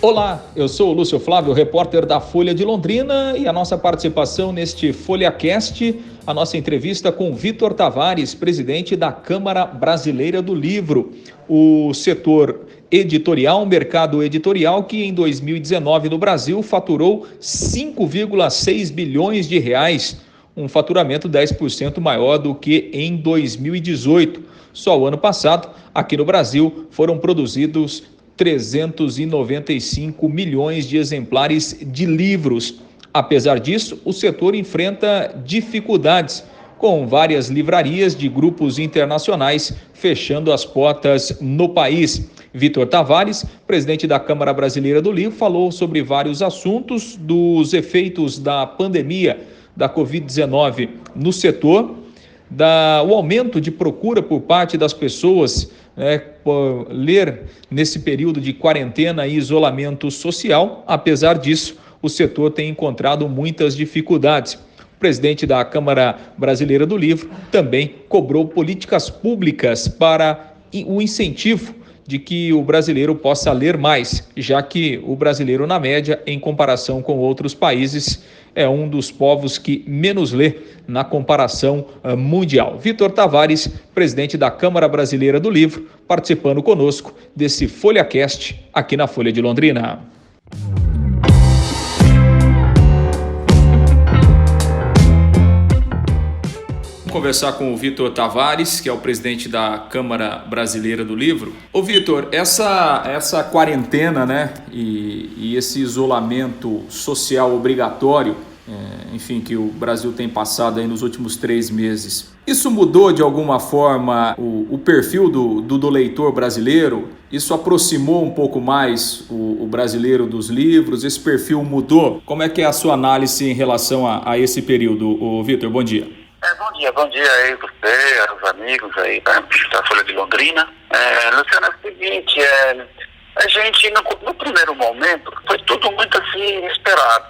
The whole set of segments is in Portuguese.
Olá, eu sou o Lúcio Flávio, repórter da Folha de Londrina, e a nossa participação neste FolhaCast, a nossa entrevista com Vítor Tavares, presidente da Câmara Brasileira do Livro, o setor editorial, mercado editorial, que em 2019 no Brasil faturou 5,6 bilhões de reais, um faturamento 10% maior do que em 2018. Só o ano passado, aqui no Brasil, foram produzidos 395 milhões de exemplares de livros. Apesar disso, o setor enfrenta dificuldades, com várias livrarias de grupos internacionais fechando as portas no país. Vítor Tavares, presidente da Câmara Brasileira do Livro, falou sobre vários assuntos, dos efeitos da pandemia da Covid-19 no setor, o aumento de procura por parte das pessoas por ler nesse período de quarentena e isolamento social. Apesar disso, o setor tem encontrado muitas dificuldades. O presidente da Câmara Brasileira do Livro também cobrou políticas públicas para o incentivo de que o brasileiro possa ler mais, já que o brasileiro, na média, em comparação com outros países, é um dos povos que menos lê na comparação mundial. Vítor Tavares, presidente da Câmara Brasileira do Livro, participando conosco desse FolhaCast aqui na Folha de Londrina. Vamos conversar com o Vítor Tavares, que é o presidente da Câmara Brasileira do Livro. Ô Vítor, essa quarentena, e esse isolamento social obrigatório, que o Brasil tem passado aí nos últimos 3 meses, isso mudou de alguma forma o perfil do leitor brasileiro? Isso aproximou um pouco mais o brasileiro dos livros? Esse perfil mudou? Como é que é a sua análise em relação a esse período, Vítor? Bom dia. Bom dia aí você, aos amigos aí da Folha de Londrina. Luciano, é o seguinte, a gente no primeiro momento foi tudo muito assim esperado.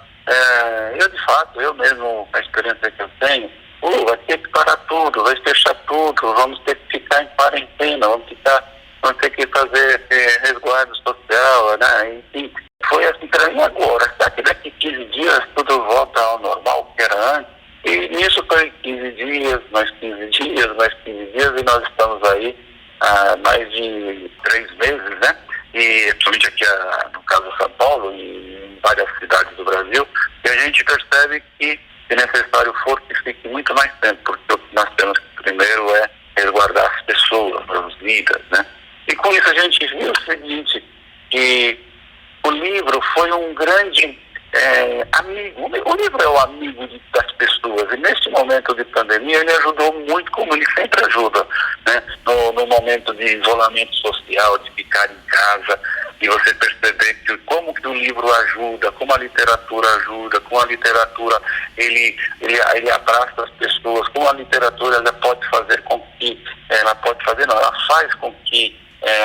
Eu mesmo, com a experiência que eu tenho, vai ter que parar tudo, vai fechar tudo, vamos ter que ficar em quarentena, vamos ter que fazer resguardo social, enfim. Foi assim para mim agora, será que daqui 15 dias tudo volta ao normal que era antes? E nisso foi 15 dias, mais 15 dias, e nós estamos aí há mais de 3 meses, E principalmente aqui no caso de São Paulo e em várias cidades do Brasil, e a gente percebe que, se necessário for, que fique muito mais tempo, porque o que nós temos que primeiro é resguardar as pessoas, as vidas, E com isso a gente viu o seguinte, que o livro foi um grande amigo. O livro é o amigo das pessoas, e neste momento de pandemia ele ajudou muito, como ele sempre ajuda, no momento de isolamento social, de ficar em casa, e você perceber como que o livro ajuda, como a literatura ajuda, como a literatura ele abraça as pessoas, como a literatura ela faz com que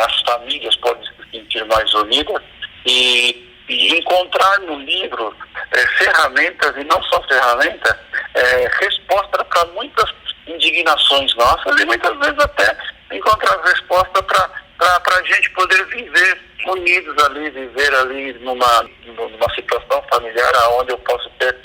as famílias possam se sentir mais unidas e encontrar no livro ferramentas, e não só ferramentas, resposta para muitas indignações nossas, e muitas vezes até encontrar resposta para a gente poder viver unidos ali, viver ali numa situação familiar onde eu posso ter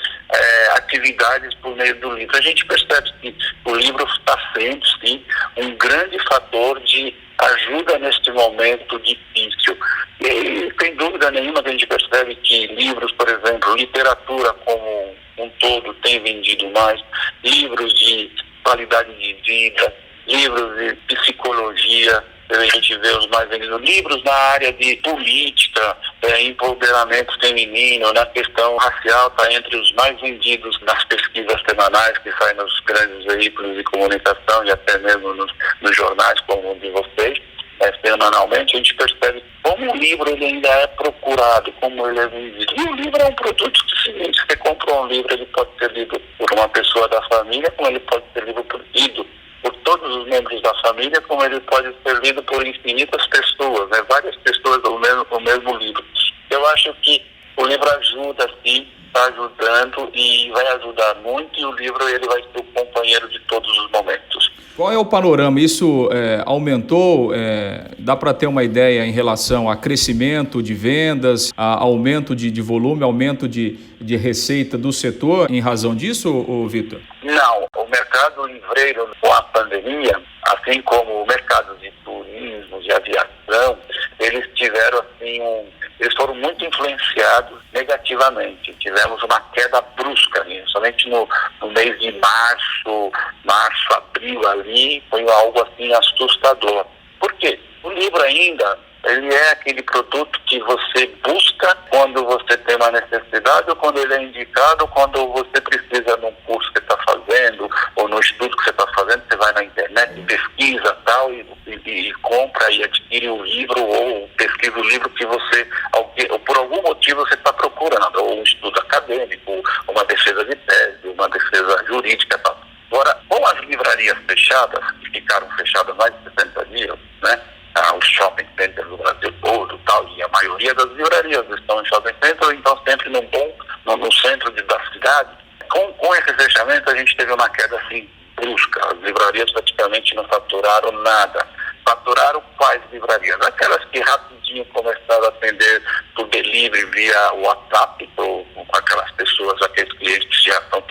atividades por meio do livro. A gente percebe que o livro está sendo, sim, um grande fator de ajuda neste momento difícil. E sem dúvida nenhuma que a gente percebe que livros, por exemplo, literatura como um todo tem vendido mais, livros de qualidade de vida, livros de psicologia, a gente vê os mais vendidos, livros na área de política, empoderamento feminino, na questão racial, está entre os mais vendidos nas pesquisas semanais que saem nos grandes veículos de comunicação e até mesmo nos jornais como o de vocês. Semanalmente, a gente percebe como o livro ele ainda é procurado, como ele é vendido. E o livro é um produto que, seguinte, você compra um livro, ele pode ser lido por uma pessoa da família, como ele pode ser lido por todos os membros da família, como ele pode ser lido por infinitas pessoas, várias pessoas o mesmo livro. Eu acho que o livro ajuda, sim, está ajudando e vai ajudar muito, e o livro ele vai ser o companheiro de todos os momentos. Qual é o panorama? Isso aumentou? Dá para ter uma ideia em relação a crescimento de vendas, a aumento de volume, aumento de receita do setor em razão disso, Vitor? Não, o mercado livreiro com a pandemia, assim como o mercado de turismo, de aviação, eles tiveram eles foram muito influenciados negativamente. Tivemos uma queda brusca ali, somente no mês de março, abril ali, foi algo assim assustador. Por quê? O livro ainda, ele é aquele produto que você busca quando você tem uma necessidade, ou quando ele é indicado, ou quando você precisa num curso que você está fazendo, ou no estudo que você está fazendo, você vai na internet, pesquisa tal, e compra e adquire o livro, ou pesquisa o livro que você, ou por algum motivo você está procurando, ou um estudo acadêmico, uma defesa de tese, uma defesa jurídica tal. Agora, com as livrarias fechadas, que ficaram fechadas mais de 60 dias, né? Os shopping centers do Brasil todo tal, e a maioria das livrarias estão em shopping centers, então sempre no centro da cidade. Com esse fechamento a gente teve uma queda assim brusca. As livrarias praticamente não faturaram nada. Faturaram quais livrarias? Aquelas que rapidinho começaram a atender por delivery via WhatsApp, com aquelas pessoas, aqueles clientes que já são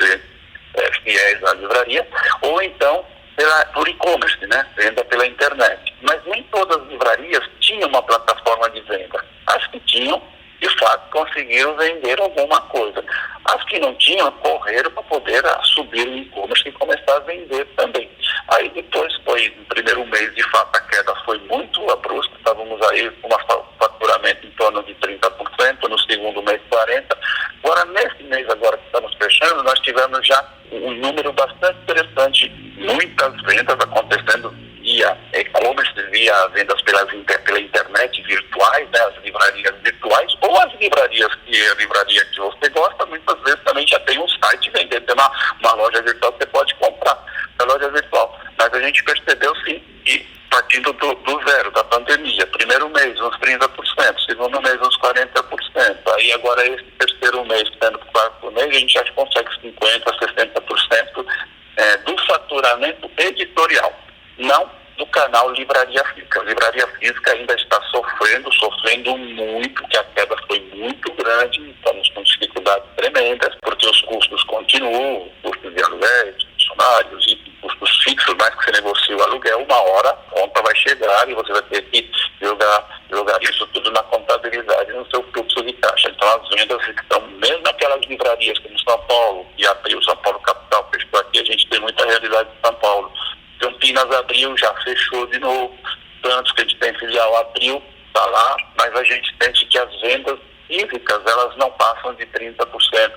fiéis à livraria, ou então por e-commerce, né? Venda pela internet. Mas nem todas as livrarias tinham uma plataforma de venda. As que tinham, de fato, conseguiram vender alguma coisa. As que não tinham, correram para poder subir o e-commerce e começar a vender também. Aí depois no primeiro mês, de fato, a queda foi muito brusca. Estávamos aí com um faturamento em torno de 30%, no segundo mês 40%. Agora, nesse mês agora que estamos fechando, nós tivemos já um número bastante interessante. Muitas vendas acontecendo via e-commerce, via vendas pela internet virtuais, né, as livrarias virtuais, ou as livrarias que a livraria que você gosta, muitas vezes também já tem um site vendendo, tem uma loja virtual que você pode comprar na loja virtual. Mas a gente percebeu sim que partindo do zero, da pandemia, primeiro mês uns 30%, segundo mês uns 40%, aí agora esse terceiro mês, sendo que quarto mês, a gente já consegue 50%, 60% do faturamento editorial, não do canal Livraria Física. A Livraria Física ainda está sofrendo muito, que a queda foi muito grande, estamos com dificuldades tremendas, porque os custos continuam, custos de aluguéis, funcionários e custos fixos, mais que você negocia o aluguel, uma hora a conta vai chegar e você vai ter que jogar isso tudo na contabilidade, no seu fluxo de caixa. Então as vendas estão, mesmo naquelas livrarias como São Paulo, que abriu, São Paulo capital, fechou aqui, a gente tem muita realidade de São Paulo. Campinas abriu, já fechou de novo. Santos, que a gente tem filial, abriu, está lá, mas a gente sente que as vendas físicas, elas não passam de 30%,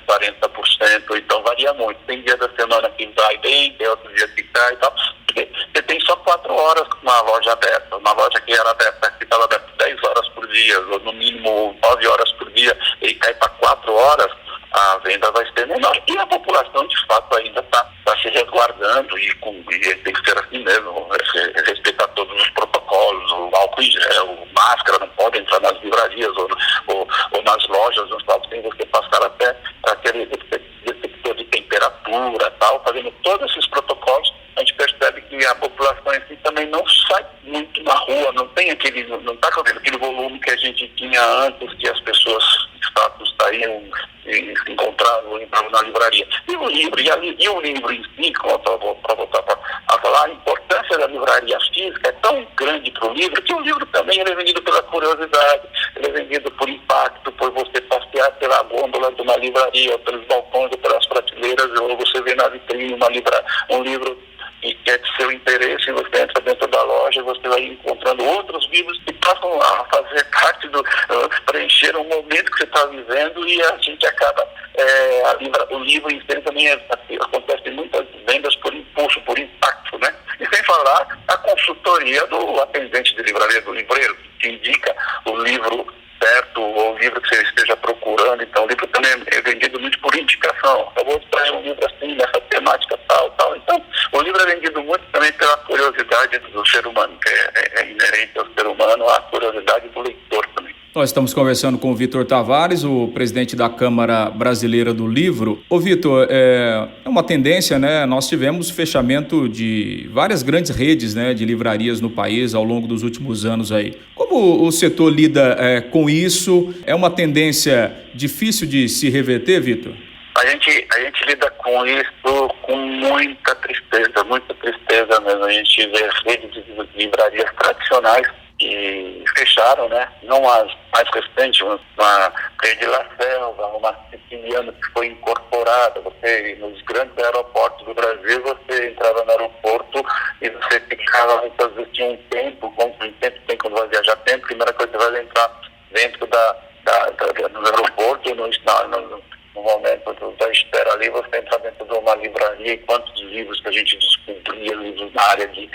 40%, então varia muito. Tem dia da semana que vai bem, tem outro dia que cai e tal. Você tem só 4 horas com uma loja aberta. Uma loja que era aberta, que estava aberta 10 horas por dia, ou no mínimo 9 horas por dia, e cai para 4 horas, a venda vai ser menor. E a população, de fato, ainda está se resguardando e tem que ser assim mesmo, respeitar todos os protocolos, o álcool em gel, máscara, não pode entrar nas livrarias ou nas lojas, não sabe, sem você passar até aquele detector de temperatura tal, fazendo todos esses protocolos. A gente percebe que a população em si também não sai muito na rua, não está fazendo aquele volume que a gente tinha antes, que as pessoas de fato saíam e se encontravam na livraria. E o livro em si, para voltar a falar, a importância da livraria física é tão grande para o livro, que o livro também ele é vendido pela curiosidade, ele é vendido por impacto, por você passear pela gôndola de uma livraria, ou pelos balcões, ou pelas prateleiras, ou você vê na vitrine um livro que é de seu interesse, você entra dentro da loja e você vai encontrando outros livros que passam a fazer parte preencher um momento que você está vivendo, e a gente acaba, o livro em si também acontece muitas vendas por impulso, por impacto, né? E sem falar a consultoria do atendente de livraria, do livreiro, que indica o livro certo, ou o livro que você esteja procurando. Então o livro também é vendido muito por indicação. Eu vou trazer um livro assim, nessa temática tal. Então o livro é vendido muito também pela curiosidade do ser humano, que é inerente ao ser humano, a curiosidade do leitor também. Nós estamos conversando com o Vitor Tavares, o presidente da Câmara Brasileira do Livro. Ô Vitor, é uma tendência, né? Nós tivemos fechamento de várias grandes redes, né, de livrarias no país ao longo dos últimos anos aí. Como o setor lida com isso? É uma tendência difícil de se reverter, Vitor? A gente lida com isso com muita tristeza mesmo. A gente vê redes de livrarias tradicionais que fecharam, né? Não as mais recentes, uma Rede La Selva, uma Siciliana que foi incorporada. Você, nos grandes aeroportos do Brasil, você entrava no aeroporto e você ficava, muitas vezes tinha um tempo, tem quando vai viajar tempo, a primeira coisa que você vai entrar dentro no aeroporto, no momento da espera ali, você entra dentro de uma livraria e quantos livros que a gente descobria, livros na área de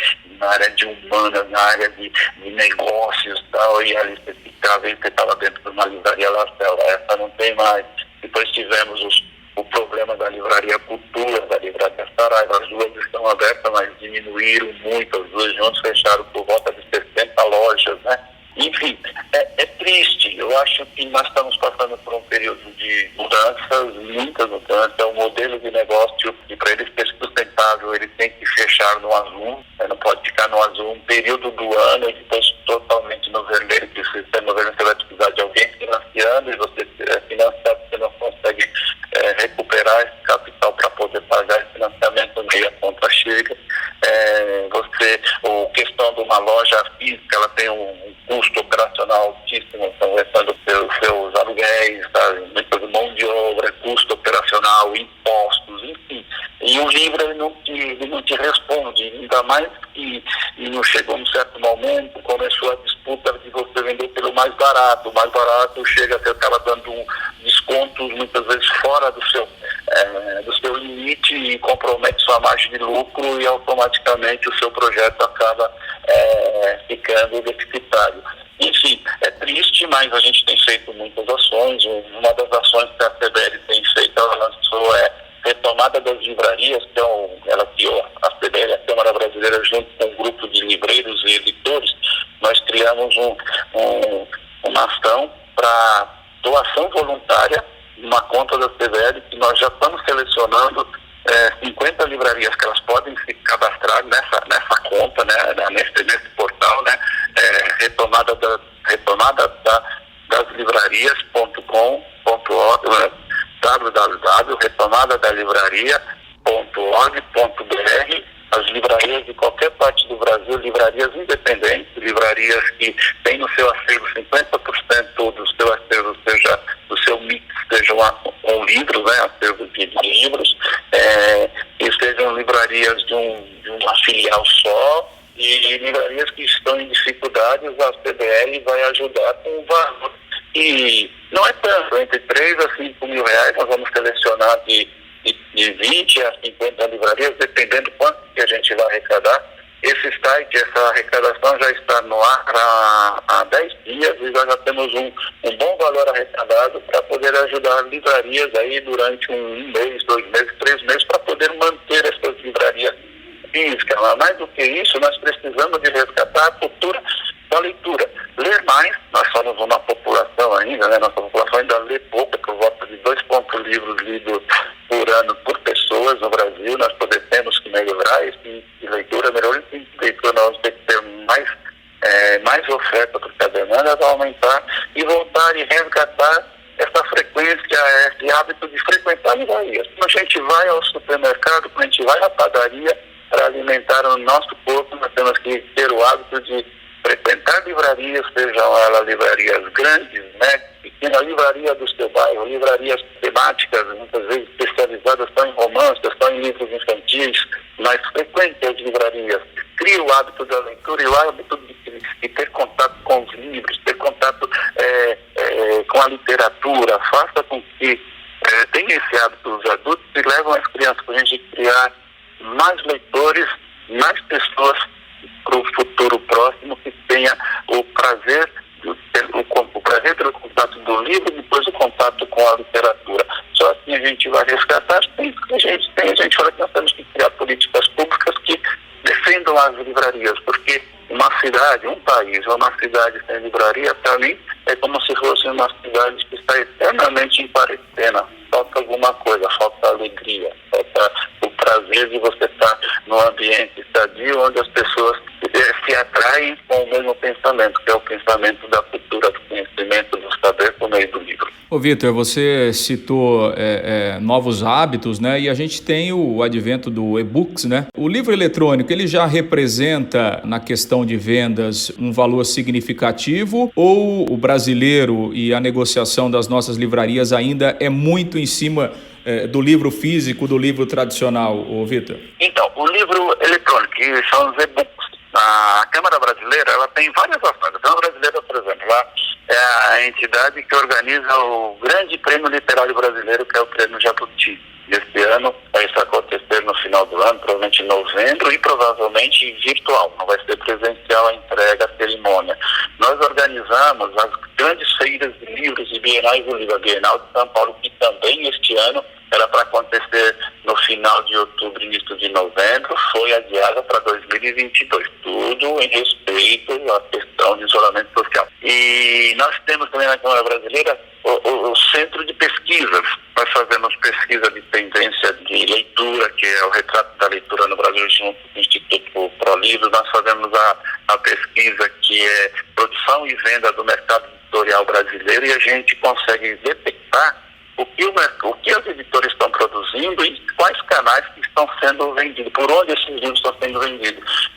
humanas, na área de negócios e tal, e ali você ficava e você estava dentro de uma livraria La Selva. Essa não tem mais. Depois tivemos o problema da livraria Cultura, da livraria Saraiva. As duas estão abertas, mas diminuíram muito, as duas juntas fecharam por volta de 60 lojas, né? Enfim, é triste. Eu acho que nós estamos passando por um período de mudanças, muitas mudanças. O modelo de negócio, e para ele ser sustentável, ele tem que fechar no azul, não pode ficar no azul um período do ano e depois totalmente no vermelho, que se você no vermelho você vai precisar de alguém financiando, e você financiado, você não consegue recuperar esse capital para poder pagar esse financiamento, meio a conta chega. A questão de uma loja física, ela tem um custo operacional altíssimo, então restando seus aluguéis, tá? Muita mão de obra, custo operacional, impostos, enfim. E o livro ele não te responde, ainda mais que chegou num certo momento, começou a disputa de você vender pelo mais barato. O mais barato chega a ter aquela dando descontos muitas vezes fora do seu limite e compromete sua margem de lucro e automaticamente o seu projeto acaba ficando deficitário. Enfim, é triste, mas a gente tem feito muitas ações. Uma das ações que a CBL tem feito, ela lançou retomada das livrarias, que ela criou a CBL, a Câmara Brasileira, junto com um grupo de livreiros e editores. Nós criamos uma ação para doação voluntária, uma conta da CBL, que nós já estamos selecionando 50 livrarias que elas podem se cadastrar nessa conta, né, nesse portal, né, retomada das livrarias.com.org, né, www.retomadadalivraria.org.br. As livrarias de qualquer parte do Brasil, livrarias independentes, livrarias que têm no seu acervo 50% do seu acervo, seja do seu mix, seja um livro, né, acervo de livros, e sejam livrarias de uma filial só, e livrarias que estão em dificuldades, a CBL vai ajudar com o valor. E não é tanto, entre 3 a 5 mil reais, nós vamos selecionar de 20 a 50 livrarias, dependendo quanto que a gente vai arrecadar. Esse site, essa arrecadação já está no ar há 10 dias e nós já temos um bom valor arrecadado para poder ajudar livrarias aí durante um mês, 2 meses, 3 meses, para poder manter essas livrarias físicas. Mas mais do que isso, nós precisamos de resgatar a cultura da leitura. Ler mais, nós somos uma população ainda, né? Nossa população ainda lê pouco, por volta de 2 livros lidos por ano por pessoas no Brasil. Nós temos que melhorar esse leitura, melhorar esse leitura, nós temos que ter mais oferta, porque a demanda vai aumentar, e voltar e resgatar essa frequência, esse hábito de frequentar livrarias. Quando a gente vai ao supermercado, quando a gente vai à padaria para alimentar o nosso corpo, nós temos que ter o hábito de frequentar livrarias, sejam elas livrarias grandes, né, pequena livraria do seu bairro, livrarias temáticas, muitas vezes especializadas só em romances, só em livros infantis, mas frequente as livrarias. Crie o hábito da leitura e o hábito de ter contato com os livros, ter contato com a literatura. Faça com que tenha esse hábito os adultos e levam as crianças para a gente criar mais leitores, mais pessoas para o futuro próximo que tenha o prazer pelo contato do livro e depois o contato com a literatura. Só assim a gente vai resgatar. A gente fala que nós temos que criar políticas públicas que defendam as livrarias. livrarias, porque uma cidade, um país ou uma cidade sem livraria, para mim, é como se fosse uma cidade que está eternamente em quarentena. Falta alguma coisa, falta alegria, falta o prazer de você estar num ambiente estadio onde as pessoas se atraem com o mesmo pensamento, que é o pensamento da cultura, do conhecimento, do saber por meio do livro. Ô Vitor, você citou novos hábitos, né? E a gente tem o advento do e-books, né? O livro eletrônico, ele já representa na questão de vendas um valor significativo, ou o brasileiro e a negociação das nossas livrarias ainda é muito em cima do livro físico, do livro tradicional, ô Vitor? Então, o livro eletrônico, que são os e-books, a Câmara Brasileira, ela tem várias ações. A Câmara Brasileira, por exemplo, lá é a entidade que organiza o grande prêmio literário brasileiro, que é o Prêmio Jabuti. Este ano vai acontecer no final do ano, provavelmente em novembro, e provavelmente virtual, não vai ser presencial a entrega, a cerimônia. Nós organizamos as grandes feiras de livros e bienais do livro, a Bienal de São Paulo, que também este ano era para acontecer no final de outubro, início de novembro, foi adiada para 2022. Tudo em respeito à questão de isolamento social. E nós temos também na Câmara Brasileira o Centro de Pesquisas. Nós fazemos pesquisa de tendência de leitura, que é o retrato da leitura no Brasil, junto com o Instituto ProLivros. Nós fazemos a pesquisa que é produção e venda do mercado editorial brasileiro, e a gente consegue detectar o que as editoras estão produzindo e quais canais que estão sendo vendidos, por onde esses livros estão sendo vendidos.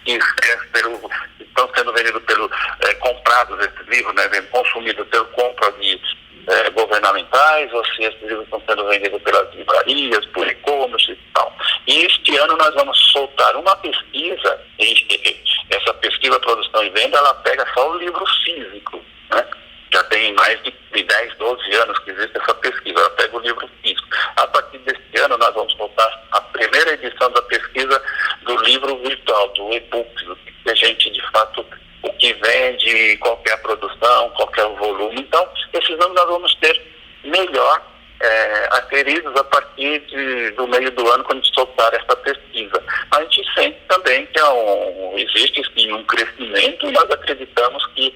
Estão sendo vendidos comprados esses livros, né, consumidos pelo compra de governamentais, ou se esses livros estão sendo vendidos pelas livrarias, por e-commerce e tal. E este ano nós vamos soltar uma pesquisa, essa pesquisa produção e venda, ela pega só o livro físico, né? Já tem mais de 10, 12 anos que existe essa pesquisa, ela pega o livro físico. A partir deste ano nós vamos soltar a primeira edição da pesquisa do livro virtual, do e-book, do que a gente de fato, o que vende, qual que é a produção, qual que é o volume. Então, esses números nós vamos ter melhor aferidos a partir do meio do ano, quando a gente soltar essa pesquisa. A gente sente também que existe sim um crescimento, e nós acreditamos que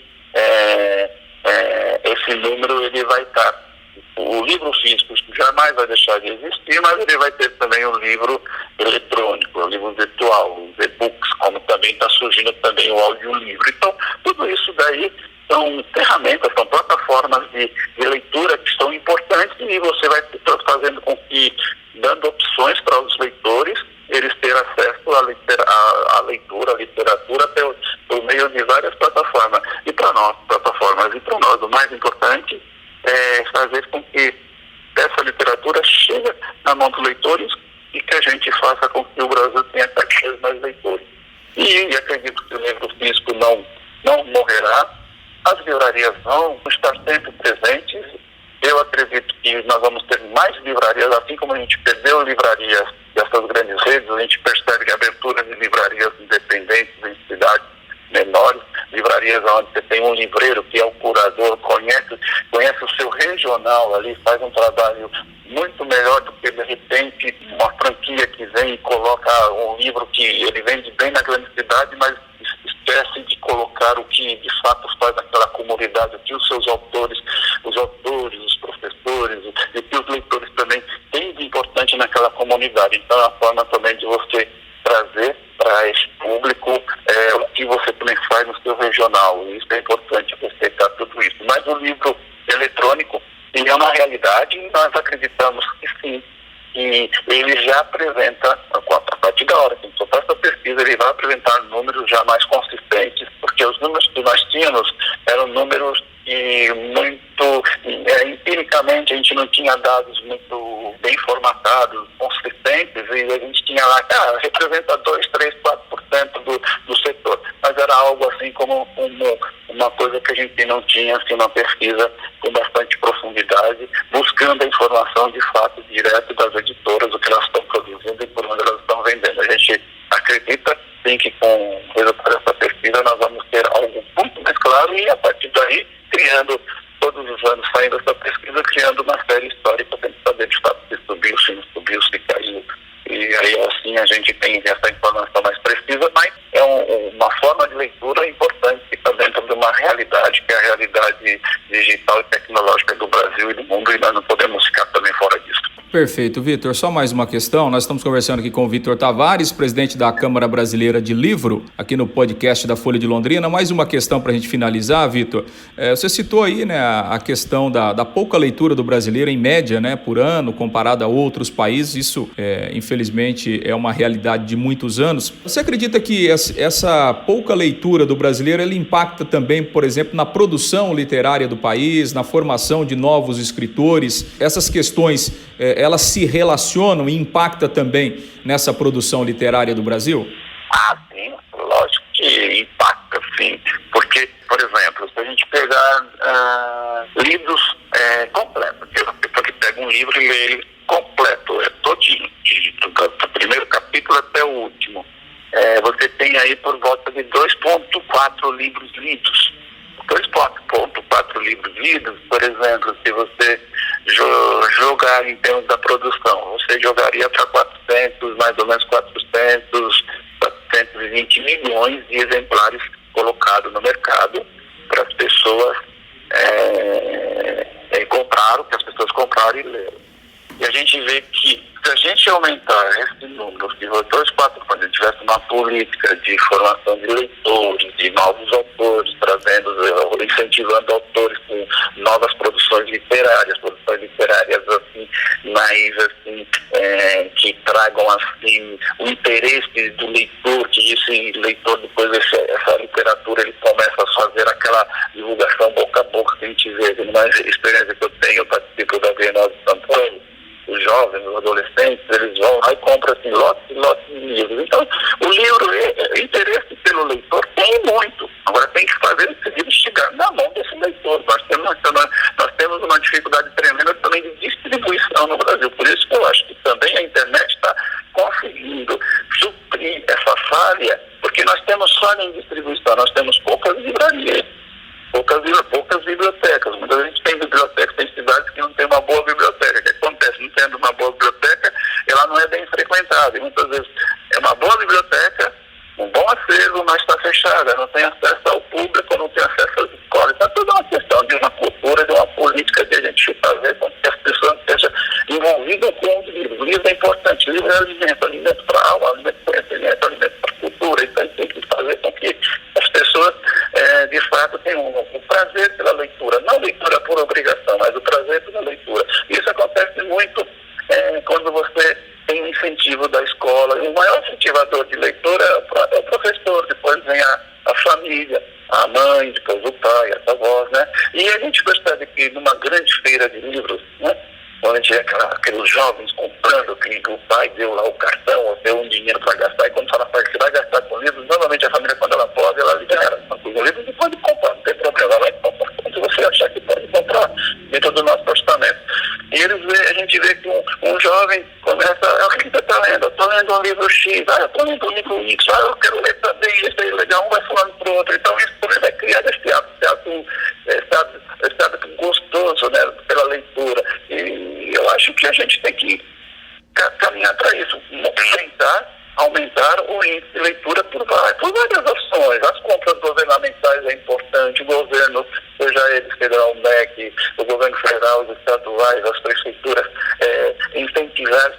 esse número ele vai estar. O livro físico jamais vai deixar de existir, mas ele vai ter também o livro eletrônico, o livro virtual, os e-books, como também está surgindo também o audiolivro. Então, tudo isso daí são ferramentas, são plataformas de leitura que são importantes, e você vai fazendo com que, dando opções para os leitores, eles terem acesso à leitura, à literatura, por meio de várias plataformas. E para nós, o mais importante é fazer com que essa literatura chegue na mão dos leitores e que a gente faça com que o Brasil tenha cada vez mais leitores. E acredito que o livro físico não morrerá, as livrarias vão estar sempre presentes. Eu acredito que nós vamos ter mais livrarias, assim como a gente perdeu livrarias dessas grandes redes, a gente percebe a abertura de livrarias independentes em cidades menores, livrarias onde você tem um livreiro que é o curador, conhece o seu regional ali, faz um trabalho muito melhor do que, de repente, uma franquia que vem e coloca um livro que ele vende bem na grande cidade, mas esquece de colocar o que de fato faz naquela comunidade, o que os seus autores, os professores e o que os leitores também têm de importante naquela comunidade. Então, é a forma também de você trazer para esse público o que você também faz no seu regional. E isso é importante, respeitar tudo isso. Mas o livro eletrônico, ele é uma realidade, e nós acreditamos que sim, e ele já apresenta, a partir da hora que a gente soltar essa pesquisa, ele vai apresentar números já mais consistentes, porque os números que nós tínhamos eram números que muito, empiricamente, a gente não tinha dados muito bem formatados, consistentes, e a gente tinha lá, representa 2, 3, 4% do setor. Mas era algo assim como uma coisa que a gente não tinha, assim, uma pesquisa com bastante profundidade, buscando a informação de fato direto das editoras, o que elas estão produzindo e por onde elas estão vendendo. A gente acredita sim que com o resultado dessa pesquisa nós vamos ter algo muito mais claro, e a partir daí, criando, todos os anos saindo essa pesquisa, criando uma série histórica para saber de fato se subiu, se não subiu, se caiu. E aí assim a gente tem essa informação mais precisa, mas é uma forma realidade digital e tecnológica do Brasil e do mundo, e nós não podemos ficar também fora disso. Perfeito, Vitor. Só mais uma questão. Nós estamos conversando aqui com o Vitor Tavares, presidente da Câmara Brasileira de Livro, aqui no podcast da Folha de Londrina. Mais uma questão para a gente finalizar, Vitor. Você citou aí, né, a questão da pouca leitura do brasileiro em média, né, por ano, comparado a outros países. Isso, infelizmente, é uma realidade de muitos anos. Você acredita que essa pouca leitura do brasileiro ele impacta também, por exemplo, na produção literária do país, na formação de novos escritores? Essas questões elas se relacionam e impactam também nessa produção literária do Brasil? Sim, lógico que impacta, sim. Porque, por exemplo, se a gente pegar livros completos, porque pega um livro e lê ele completo, todinho, do primeiro capítulo até o último, você tem aí por volta de 2,4 livros lidos. 2,4 livros lidos, por exemplo, se você jogar em termos da produção, você jogaria para 400, mais ou menos 420 milhões de exemplares colocados no mercado para as pessoas que as pessoas compraram e leram. E a gente vê que se a gente aumentar esse número, se quando a gente tivesse uma política de formação de leitores, de novos autores, incentivando autores com novas produções literárias assim, mais assim, que tragam assim o interesse do leitor, que esse leitor depois essa literatura ele começa a fazer aquela divulgação boca a boca que a gente vê. Uma experiência que eu tenho, eu participo da Bienal de São Paulo, os jovens, os adolescentes, eles vão lá e compram assim, lotes e lotes de livros. Então, o livro, o interesse pelo leitor tem muito. Agora tem que fazer esse livro chegar na mão desse leitor. Nós temos uma dificuldade tremenda também de distribuição no Brasil. Por isso que eu acho que também a internet está conseguindo suprir essa falha, porque nós temos falha em distribuição, nós temos poucas livrarias. Poucas bibliotecas. Muita gente tem bibliotecas, tem cidades que não tem uma boa biblioteca. O que acontece? Não tendo uma boa biblioteca, ela não é bem frequentada. E muitas vezes é uma boa biblioteca, um bom acervo, mas está fechada. Não tem acesso ao público, não tem acesso às escolas. Então, é toda uma questão de uma cultura, de uma política de a gente fazer com que as pessoas estejam envolvidas com os livros. O livro é importante. O livro é alimento para a alma, alimento para o conhecimento, alimento para a cultura. Então, a gente tem que fazer com que as pessoas de fato tem um prazer pela leitura, não leitura por obrigação, mas o prazer pela leitura. Isso acontece muito quando você tem um incentivo da escola. E o maior incentivador de leitura é o professor, depois vem a família, a mãe, depois o pai, as avós, né? E a gente percebe que numa grande feira de livros, né, onde é aqueles jovens comprando, que o pai deu lá o cartão, ou deu um dinheiro para gastar, e quando fala para você vai gastar com livros, normalmente a família, quando ela pode, ela libera. O livro você pode comprar, não tem problema, ela vai comprar quando você achar que pode comprar, dentro do nosso orçamento. E a gente vê que um jovem começa, o que você está lendo? Eu estou lendo um livro X, eu estou lendo um livro Y, eu quero ler também, esse aí é legal, um vai falando para o outro. Então isso também vai criar esse hábito gostoso, né, pela leitura. E eu acho que a gente tem que caminhar para isso, aumentar o índice de leitura por várias opções. As compras governamentais é importante, o governo, seja ele federal, o MEC, o governo federal, os estaduais, as prefeituras, incentivar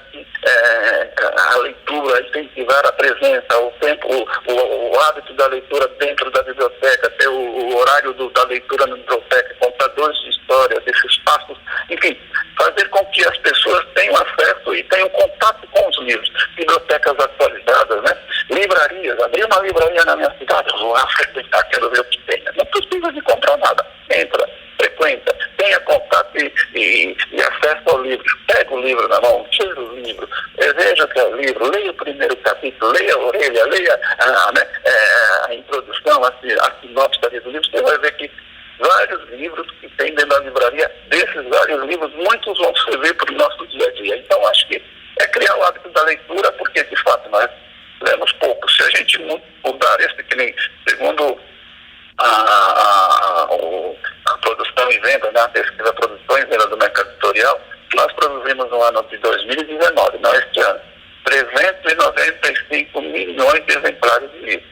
a leitura, incentivar a presença, o hábito da leitura dentro da biblioteca, ter o horário da leitura na biblioteca, contadores de histórias, esses espaços, enfim, fazer com que as pessoas tenham acesso e tenham contato com os livros. Bibliotecas atualizadas, né? Livrarias, abrir uma livraria na minha cidade, eu vou lá frequentar, quero ver o que tem. Não precisa de comprar nada. Entra, frequenta, tenha contato e acesso ao livro. Pega o livro na mão, tira o livro, veja o que é o livro, leia o primeiro capítulo, leia a orelha, leia a introdução, a sinopse do livro, você vai ver que vários livros que tem dentro da livraria, desses vários livros, muitos vão servir para o nosso dia a dia. Então, acho que é criar o hábito da leitura, porque, de fato, nós lemos pouco. Se a gente mudar esse, que nem, segundo a produção e venda, né, a pesquisa produção e venda do mercado editorial, nós produzimos no ano de 2019, não este ano, 395 milhões de exemplares de livros.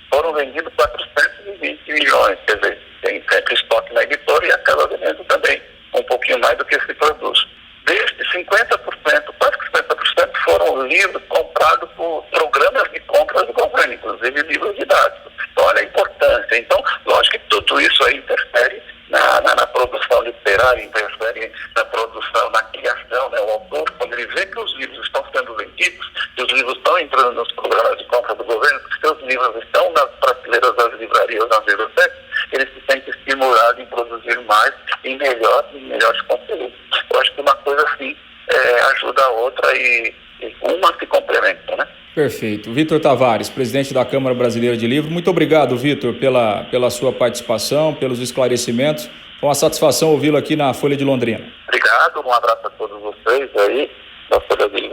Foram vendidos 420 milhões, quer dizer, tem sempre estoque na editora e acaba vendendo também um pouquinho mais do que se produz. Destes 50%, quase que 50% foram livros comprados por programas de compras do governo, inclusive livros didáticos. Então, olha a importância. Então, lógico que tudo isso aí interfere na produção literária, interfere na produção, na criação, né? O autor, quando ele vê que os livros estão sendo vendidos, que os livros estão entrando nos programas de compra do governo, que seus livros estão nas prateleiras das livrarias, nas bibliotecas, ele se sente estimulado em produzir mais e melhores conteúdos. Eu acho que uma coisa assim ajuda a outra e uma se complementa, né? Perfeito. Vitor Tavares, presidente da Câmara Brasileira de Livro. Muito obrigado, Vitor, pela sua participação, pelos esclarecimentos. Foi uma satisfação ouvi-lo aqui na Folha de Londrina. Obrigado, um abraço a todos vocês aí da Folha de